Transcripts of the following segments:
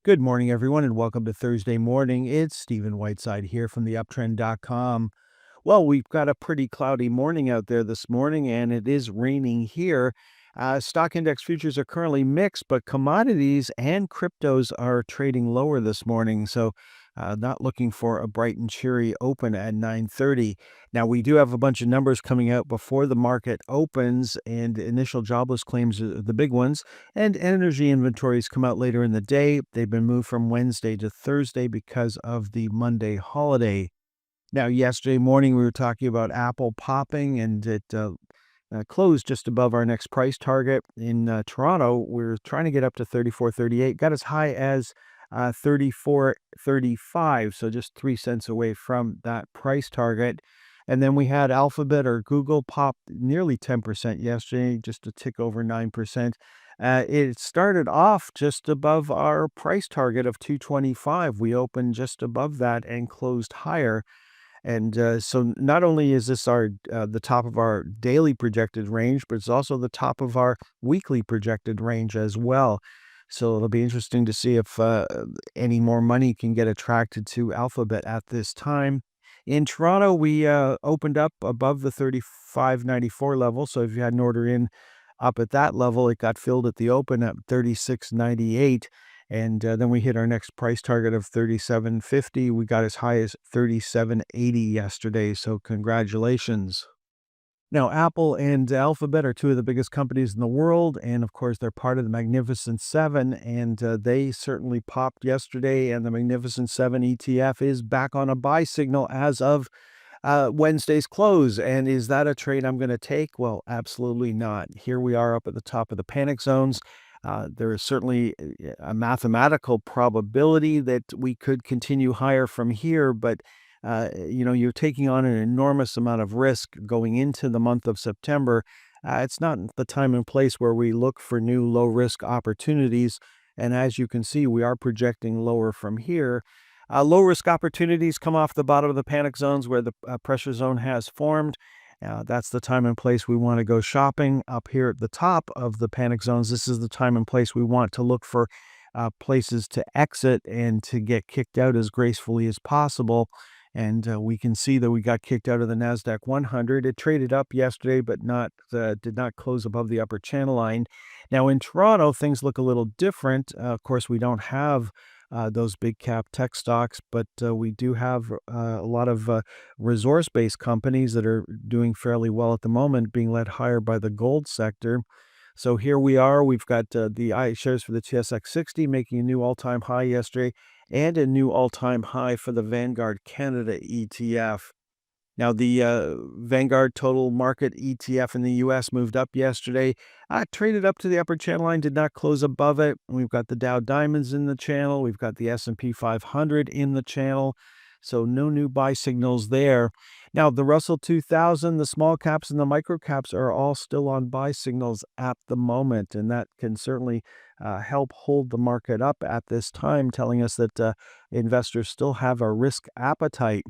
Good morning, everyone, and welcome to Thursday morning. It's Stephen Whiteside here from the uptrend.com. Well, we've got a pretty cloudy morning out there this morning, and it is raining here. Stock index futures are currently mixed, but commodities and cryptos are trading lower this morning. So, not looking for a bright and cheery open at 9:30. Now, we do have a bunch of numbers coming out before the market opens, and initial jobless claims are the big ones. And energy inventories come out later in the day. They've been moved from Wednesday to Thursday because of the Monday holiday. Now, yesterday morning, we were talking about Apple popping, and it closed just above our next price target. In Toronto, we're trying to get up to 34.38, got as high as 34.35, so just 3 cents away from that price target. And then we had Alphabet or Google pop nearly 10% yesterday, just a tick over 9%. It started off just above our price target of 225. We opened just above that and closed higher. And so not only is this our the top of our daily projected range, but it's also the top of our weekly projected range as well. So it'll be interesting to see if any more money can get attracted to Alphabet at this time. In Toronto, we opened up above the 35.94 level. So if you had an order in up at that level, it got filled at the open at 36.98. And then we hit our next price target of 37.50. We got as high as 37.80 yesterday. So congratulations. Now, Apple and Alphabet are two of the biggest companies in the world. And of course, they're part of the Magnificent Seven. And they certainly popped yesterday. And the Magnificent Seven ETF is back on a buy signal as of Wednesday's close. And is that a trade I'm going to take? Well, absolutely not. Here we are up at the top of the panic zones. There is certainly a mathematical probability that we could continue higher from here, but you're taking on an enormous amount of risk going into the month of September. It's not the time and place where we look for new low risk opportunities. And as you can see, we are projecting lower from here. Low risk opportunities come off the bottom of the panic zones where the pressure zone has formed. That's the time and place we want to go shopping. Up here at the top of the panic zones, this is the time and place we want to look for places to exit and to get kicked out as gracefully as possible. And we can see that we got kicked out of the NASDAQ 100. It traded up yesterday, but did not close above the upper channel line. Now in Toronto, things look a little different. Of course, we don't have those big cap tech stocks, but we do have a lot of resource-based companies that are doing fairly well at the moment, being led higher by the gold sector. So here we are. We've got the shares for the TSX 60 making a new all-time high yesterday and a new all-time high for the Vanguard Canada ETF. Now, the Vanguard Total Market ETF in the U.S. moved up yesterday, traded up to the upper channel line, did not close above it. We've got the Dow Diamonds in the channel. We've got the S&P 500 in the channel. So no new buy signals there. Now, the Russell 2000, the small caps and the micro caps are all still on buy signals at the moment, and that can certainly help hold the market up at this time, telling us that investors still have a risk appetite.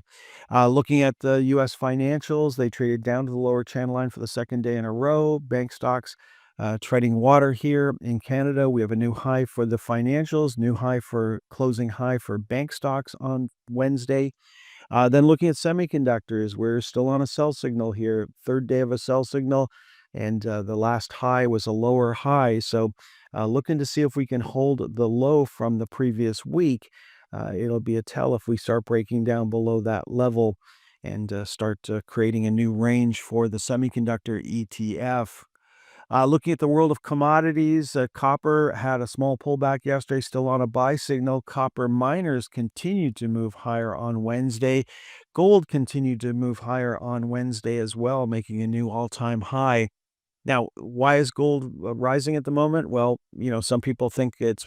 Looking at the U.S. financials, they traded down to the lower channel line for the second day in a row. Bank stocks treading water here in Canada. We have a new high for the financials, new high for closing high for bank stocks on Wednesday. Then looking at semiconductors, we're still on a sell signal here, third day of a sell signal, and the last high was a lower high. So looking to see if we can hold the low from the previous week. It'll be a tell if we start breaking down below that level and start creating a new range for the semiconductor ETF. Looking at the world of commodities, copper had a small pullback yesterday, still on a buy signal. Copper miners continued to move higher on Wednesday. Gold continued to move higher on Wednesday as well, making a new all-time high. Now, why is gold rising at the moment? Well, some people think it's,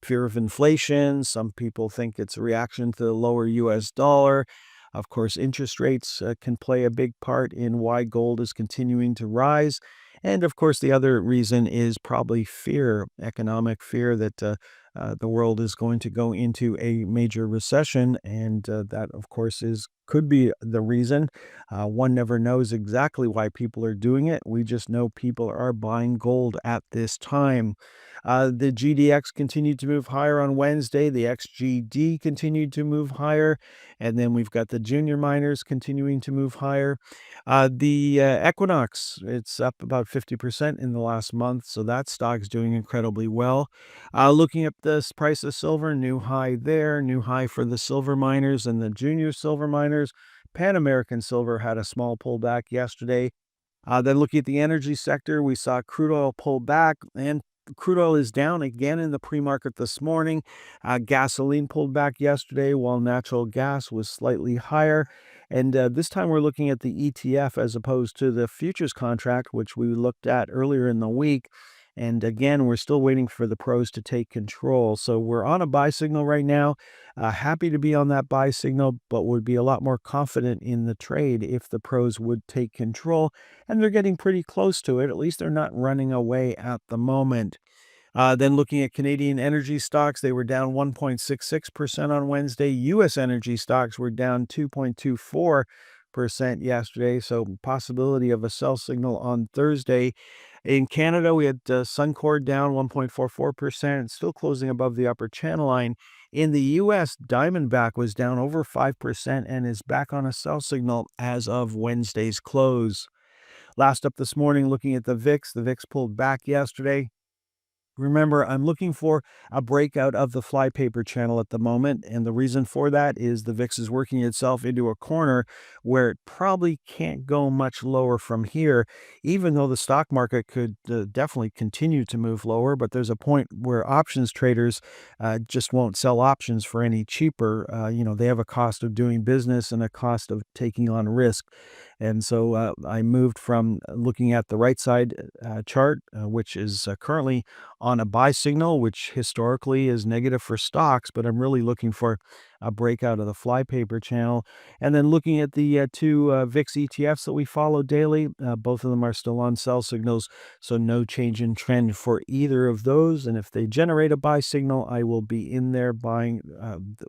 fear of inflation. Some people think it's a reaction to the lower US dollar. Of course, interest rates can play a big part in why gold is continuing to rise. And of course, the other reason is probably fear, economic fear that the world is going to go into a major recession. And that, of course, could be the reason. One never knows exactly why people are doing it. We just know people are buying gold at this time. The GDX continued to move higher on Wednesday. The XGD continued to move higher. And then we've got the junior miners continuing to move higher. The Equinox, it's up about 50% in the last month. So that stock's doing incredibly well. Looking at this price of silver, new high there, new high for the silver miners and the junior silver miners. Pan American Silver had a small pullback yesterday. Then looking at the energy sector, we saw crude oil pull back, and crude oil is down again in the pre-market this morning. Gasoline pulled back yesterday, while natural gas was slightly higher. And this time we're looking at the ETF as opposed to the futures contract, which we looked at earlier in the week. And again, we're still waiting for the pros to take control. So we're on a buy signal right now. Happy to be on that buy signal, but would be a lot more confident in the trade if the pros would take control. And they're getting pretty close to it. At least they're not running away at the moment. Then looking at Canadian energy stocks, they were down 1.66% on Wednesday. U.S. energy stocks were down 2.24% yesterday. So possibility of a sell signal on Thursday. In Canada, we had Suncor down 1.44%, still closing above the upper channel line. In the U.S., Diamondback was down over 5% and is back on a sell signal as of Wednesday's close. Last up this morning, looking at the VIX pulled back yesterday. Remember, I'm looking for a breakout of the flypaper channel at the moment, and the reason for that is the VIX is working itself into a corner where it probably can't go much lower from here, even though the stock market could definitely continue to move lower, but there's a point where options traders just won't sell options for any cheaper. They have a cost of doing business and a cost of taking on risk. And so I moved from looking at the right side chart, which is currently on a buy signal, which historically is negative for stocks, but I'm really looking for a breakout of the flypaper channel. And then looking at the two VIX ETFs that we follow daily, both of them are still on sell signals, so no change in trend for either of those. And if they generate a buy signal, I will be in there buying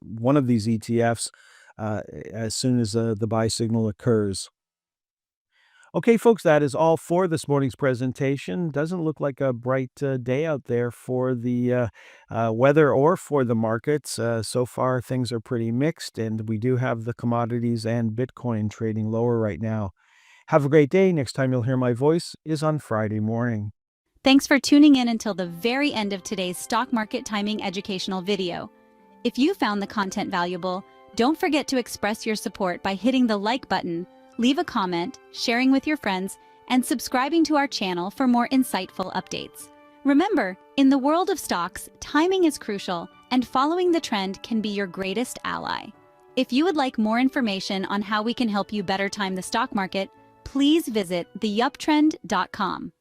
one of these ETFs as soon as the buy signal occurs. Okay, folks, that is all for this morning's presentation. Doesn't look like a bright day out there for the weather or for the markets. So far, things are pretty mixed, and we do have the commodities and Bitcoin trading lower right now. Have a great day. Next time you'll hear my voice is on Friday morning. Thanks for tuning in until the very end of today's stock market timing educational video. If you found the content valuable, don't forget to express your support by hitting the like button, leave a comment, sharing with your friends, and subscribing to our channel for more insightful updates. Remember, in the world of stocks, timing is crucial, and following the trend can be your greatest ally. If you would like more information on how we can help you better time the stock market, please visit theyuptrend.com.